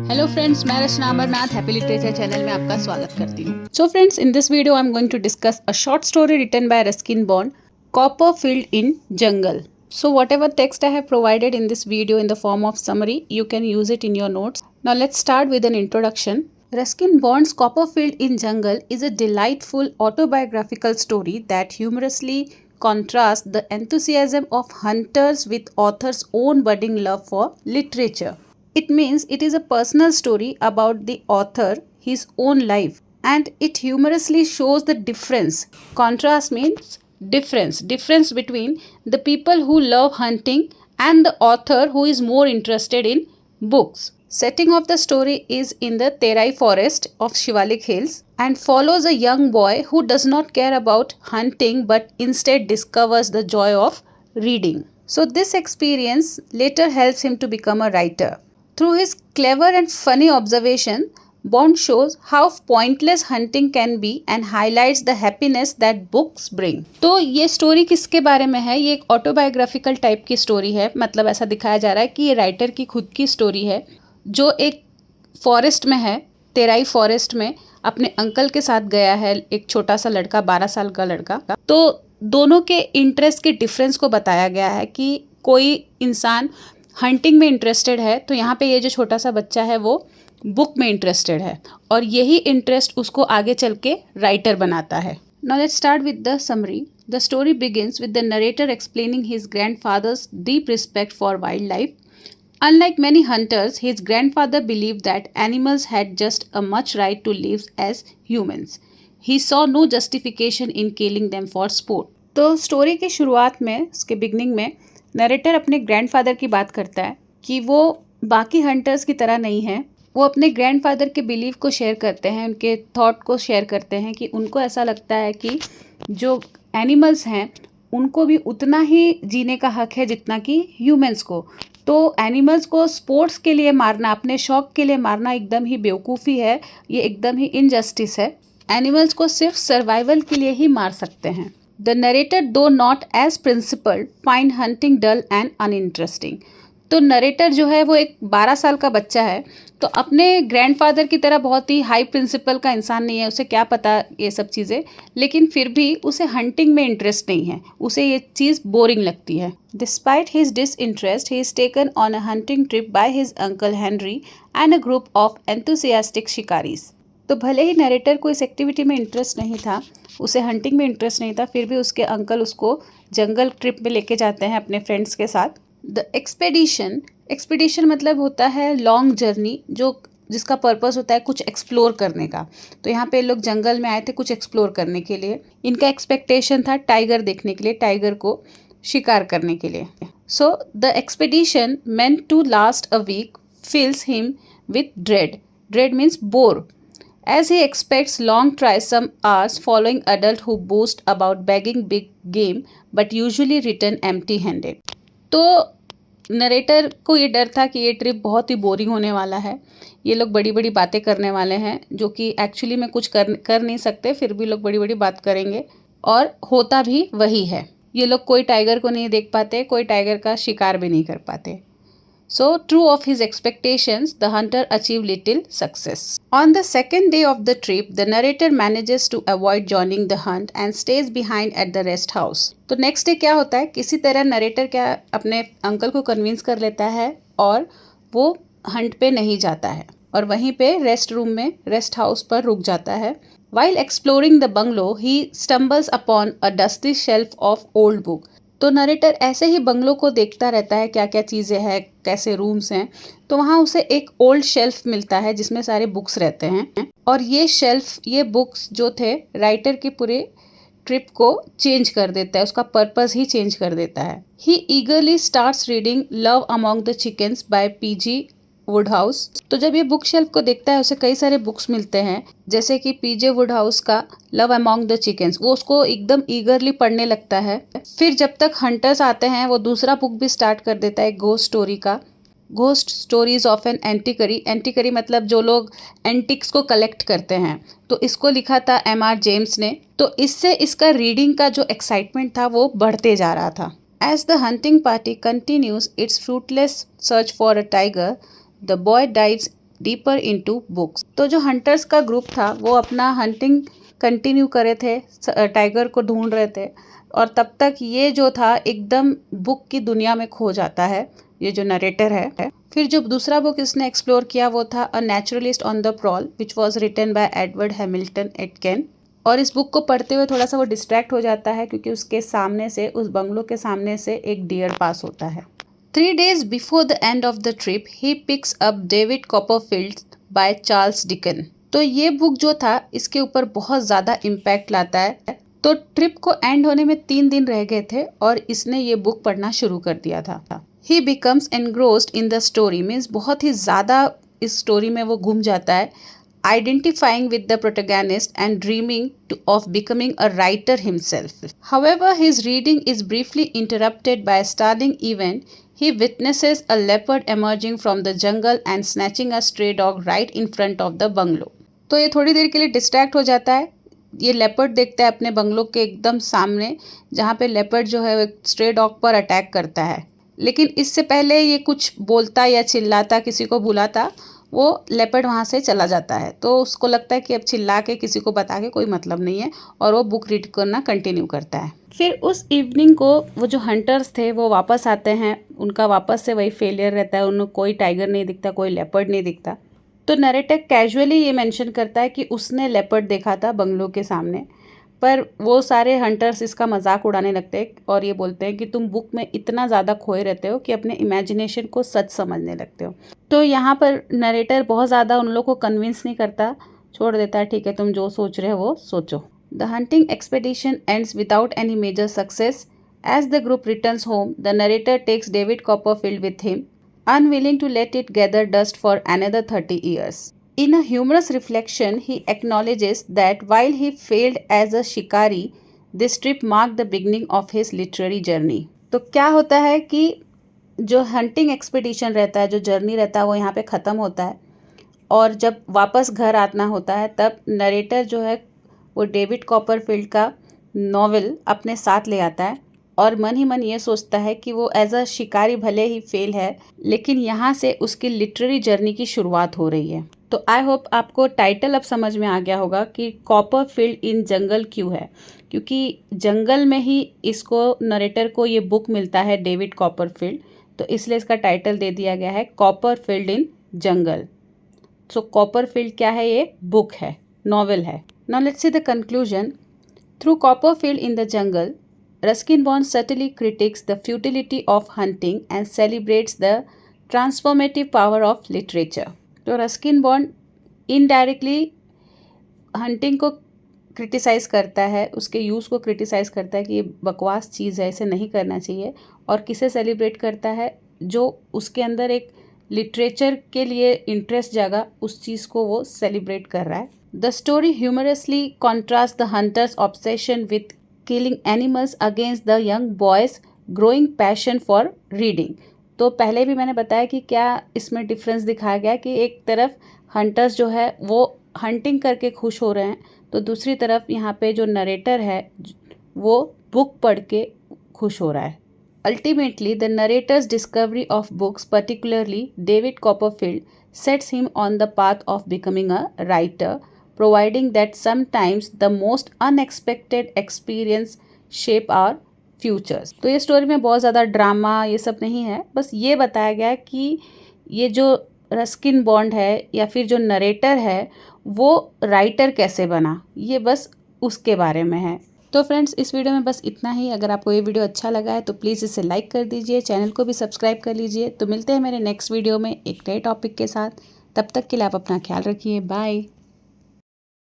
Hello friends, मैं Rachna Amarnath happy literature channel में आपका स्वागत करती हूँ। So friends, in this video I am going to discuss a short story written by Ruskin Bond, Copperfield in Jungle. So whatever text I have provided in this video in the form of summary, you can use it in your notes. Now let's start with an introduction. Ruskin Bond's Copperfield in Jungle is a delightful autobiographical story that humorously contrasts the enthusiasm of hunters with author's own budding love for literature. It means it is a personal story about the author, his own life, and it humorously shows the difference. Contrast means difference between the people who love hunting and the author who is more interested in books. Setting of the story is in the Terai forest of Shivalik Hills and follows a young boy who does not care about hunting but instead discovers the joy of reading. So this experience later helps him to become a writer. Through his clever and funny observation, Bond shows how pointless hunting can be and highlights the happiness that books bring. तो ये story किसके बारे में है? ये एक autobiographical type की story है। मतलब ऐसा दिखाया जा रहा है कि ये राइटर की खुद की स्टोरी है जो एक फॉरेस्ट में है, तेराई फॉरेस्ट में अपने अंकल के साथ गया है। एक छोटा सा लड़का, 12 साल का लड़का। तो दोनों के इंटरेस्ट के डिफरेंस को बताया गया है कि कोई इंसान हंटिंग में इंटरेस्टेड है तो यहाँ पे ये जो छोटा सा बच्चा है वो बुक में इंटरेस्टेड है और यही इंटरेस्ट उसको आगे चल के राइटर बनाता है। Now let's start with the summary. The story begins with the narrator explaining his grandfather's deep respect for wildlife. Unlike many hunters, his grandfather believed that animals had just as much right to live as humans. He saw no justification in killing them for sport. तो story की शुरुआत में, इसके beginning में narrator अपने grandfather की बात करता है कि वो बाकी हंटर्स की तरह नहीं है। वो अपने ग्रैंडफादर के बिलीव को शेयर करते हैं, उनके थॉट को शेयर करते हैं कि उनको ऐसा लगता है कि जो एनिमल्स हैं उनको भी उतना ही जीने का हक है जितना कि ह्यूमंस को। तो एनिमल्स को स्पोर्ट्स के लिए मारना, अपने शौक के लिए मारना एकदम ही बेवकूफ़ी है, ये एकदम ही इनजस्टिस है। एनिमल्स को सिर्फ सर्वाइवल के लिए ही मार सकते हैं। The narrator, though not as principled, find hunting dull and uninteresting. तो नरेटर जो है वो एक 12 साल का बच्चा है, तो अपने ग्रैंडफादर की तरह बहुत ही हाई प्रिंसिपल का इंसान नहीं है, उसे क्या पता ये सब चीज़ें, लेकिन फिर भी उसे हंटिंग में इंटरेस्ट नहीं है, उसे ये चीज़ बोरिंग लगती है। Despite his disinterest, he is taken on a hunting trip by his uncle Henry and a group of enthusiastic shikaris. तो भले ही नरेटर को इस एक्टिविटी में इंटरेस्ट नहीं था, उसे हंटिंग में इंटरेस्ट नहीं था, फिर भी उसके अंकल उसको जंगल ट्रिप में लेके जाते हैं अपने फ्रेंड्स के साथ। द एक्सपेडिशन मतलब होता है लॉन्ग जर्नी, जो जिसका पर्पस होता है कुछ एक्सप्लोर करने का। तो यहाँ पे लोग जंगल में आए थे कुछ एक्सप्लोर करने के लिए। इनका एक्सपेक्टेशन था टाइगर देखने के लिए, टाइगर को शिकार करने के लिए। So the expedition meant to last a week fills him with dread means bore, as he expects long tiresome hours following adults who boast about bagging big game but usually return empty handed. तो narrator को ये डर था कि ये trip बहुत ही boring होने वाला है, ये लोग बड़ी बड़ी बातें करने वाले हैं जो कि एक्चुअली में कुछ कर नहीं सकते, फिर भी लोग बड़ी बड़ी बात करेंगे और होता भी वही है। ये लोग कोई टाइगर को नहीं देख पाते, कोई टाइगर का शिकार भी नहीं कर पाते। So, true of his expectations, the hunter achieved little success. On the second day of the trip, the narrator manages to avoid joining the hunt and stays behind at the rest house. तो next day क्या होता है, किसी तरह narrator क्या अपने uncle को convince कर लेता है और वो हंट पे नहीं जाता है और वहीं पे रेस्ट रूम में, रेस्ट हाउस पर रुक जाता है। While exploring the bungalow, he stumbles upon a dusty shelf of old book. तो नरेटर ऐसे ही बंगलो को देखता रहता है, क्या क्या चीज़ें हैं, कैसे रूम्स हैं। तो वहाँ उसे एक ओल्ड शेल्फ मिलता है जिसमें सारे बुक्स रहते हैं और ये शेल्फ, ये बुक्स जो थे, राइटर के पूरे ट्रिप को चेंज कर देता है, उसका पर्पस ही चेंज कर देता है। He eagerly starts reading love among the chickens by PG Wodehouse. तो जब ये बुक शेल्फ को देखता है उसे कई सारे बुक्स मिलते हैं, जैसे कि पीजे वुडहाउस का लव अमॉन्ग द चिकन्स, वो उसको एकदम ईगरली पढ़ने लगता है। फिर जब तक हंटर्स आते हैं वो दूसरा बुक भी स्टार्ट कर देता है, घोस्ट स्टोरी का, घोस्ट स्टोरीज ऑफ एन एंटिकरी। एंटिकरी मतलब जो लोग एंटिक्स को कलेक्ट करते हैं, तो इसको लिखा था M.R. जेम्स ने। तो इससे इसका रीडिंग का जो एक्साइटमेंट था वो बढ़ते जा रहा था। As the hunting party continues its fruitless search for a tiger, the boy dives deeper into books. तो जो हंटर्स का ग्रुप था वो अपना हंटिंग कंटिन्यू करे थे, टाइगर को ढूंढ रहे थे, और तब तक ये जो था एकदम बुक की दुनिया में खो जाता है, ये जो नरेटर है। फिर जो दूसरा बुक इसने एक्सप्लोर किया वो था a naturalist on the prowl which was written by Edward Hamilton Aitken. और इस बुक को पढ़ते हुए थोड़ा सा वो डिस्ट्रैक्ट हो जाता है क्योंकि उसके सामने से, उस बंगलो के सामने से एक डियर पास होता है। 3 days before the end of the trip, he picks up David Copperfield by Charles Dickens. तो ये बुक जो था इसके ऊपर बहुत ज़्यादा इम्पैक्ट लाता है। तो ट्रिप को एंड होने में 3 दिन रह गए थे और इसने ये बुक पढ़ना शुरू कर दिया था। He becomes engrossed in the story, means बहुत ही ज़्यादा इस स्टोरी में वो घूम जाता है, identifying with the protagonist and dreaming of becoming a writer himself. However, his reading is briefly interrupted by a startling event. He witnesses a leopard emerging from the jungle and snatching a stray dog right in front of the bungalow. तो ये थोड़ी देर के लिए distract हो जाता है। ये leopard देखता है अपने बंगलो के एकदम सामने, जहाँ पे लेपर्ड जो है एक स्ट्रे डॉग पर अटैक करता है। लेकिन इससे पहले ये कुछ बोलता या चिल्लाता, किसी को बुलाता, वो लेपर्ड वहाँ से चला जाता है। तो उसको लगता है कि अब चिल्ला के किसी को बता के कोई मतलब नहीं है, और वो बुक रीड करना कंटिन्यू करता है। फिर उस इवनिंग को वो जो हंटर्स थे वो वापस आते हैं, उनका वापस से वही फेलियर रहता है, उन्हें कोई टाइगर नहीं दिखता, कोई लेपर्ड नहीं दिखता। तो नरेटर कैजुअली ये मेंशन करता है कि उसने लेपर्ड देखा था बंगलो के सामने, पर वो सारे हंटर्स इसका मजाक उड़ाने लगते हैं और ये बोलते हैं कि तुम बुक में इतना ज़्यादा खोए रहते हो कि अपने इमेजिनेशन को सच समझने लगते हो। तो यहाँ पर नरेटर बहुत ज़्यादा उन लोगों को कन्विंस नहीं करता, छोड़ देता है, ठीक है तुम जो सोच रहे हो वो सोचो। The hunting expedition ends without any major success. As the group returns home, the narrator takes David Copperfield with him, unwilling to let it gather dust for another 30 years. In a humorous reflection, he acknowledges that while he failed as a shikari, this trip marked the beginning of his literary journey. तो क्या होता है कि जो hunting expedition रहता है, जो journey रहता है, वो यहाँ पे ख़त्म होता है, और जब वापस घर आना होता है तब नरेटर जो है वो डेविड कॉपरफील्ड का नॉवेल अपने साथ ले आता है और मन ही मन ये सोचता है कि वो एज अ शिकारी भले ही फेल है, लेकिन यहाँ से उसकी लिटरेरी जर्नी की शुरुआत हो रही है। तो आई होप आपको टाइटल अब समझ में आ गया होगा कि कॉपरफील्ड इन जंगल क्यों है, क्योंकि जंगल में ही इसको, नरेटर को, ये बुक मिलता है डेविड कॉपरफील्ड, तो इसलिए इसका टाइटल दे दिया गया है कॉपरफील्ड इन जंगल। सो कॉपरफील्ड क्या है? ये बुक है, नॉवेल है। Now let's see the conclusion. Through Copperfield in the jungle, Ruskin Bond subtly critiques the futility of hunting and celebrates the transformative power of literature. तो रस्किन बॉन्ड इनडायरेक्टली हंटिंग को criticise करता है, उसके use को criticise करता है कि ये बकवास चीज़ है, इसे नहीं करना चाहिए, और किसे सेलिब्रेट करता है? जो उसके अंदर एक लिटरेचर के लिए इंटरेस्ट जागा, उस चीज़ को वो सेलिब्रेट कर रहा है। The story humorously contrast the hunters obsession with killing animals against the young boys growing passion for reading. तो पहले भी मैंने बताया कि क्या इसमें डिफरेंस दिखाया गया कि एक तरफ हंटर्स जो है वो हंटिंग करके खुश हो रहे हैं, तो दूसरी तरफ यहाँ पे जो नरेटर है वो बुक पढ़ के खुश हो रहा है। Ultimately the narrator's discovery of books, particularly David Copperfield, sets him on the path of becoming a writer, providing that sometimes the most unexpected experience shape our futures. तो ये स्टोरी में बहुत ज़्यादा ड्रामा ये सब नहीं है, बस ये बताया गया है कि ये जो रस्किन बॉन्ड है या फिर जो नरेटर है वो राइटर कैसे बना, ये बस उसके बारे में है। तो फ्रेंड्स, इस वीडियो में बस इतना ही। अगर आपको ये वीडियो अच्छा लगा है तो प्लीज़ इसे लाइक कर दीजिए, चैनल को भी सब्सक्राइब कर लीजिए। तो मिलते हैं मेरे नेक्स्ट वीडियो में एक नए टॉपिक के साथ। तब तक के लिए आप अपना ख्याल रखिए। बाय।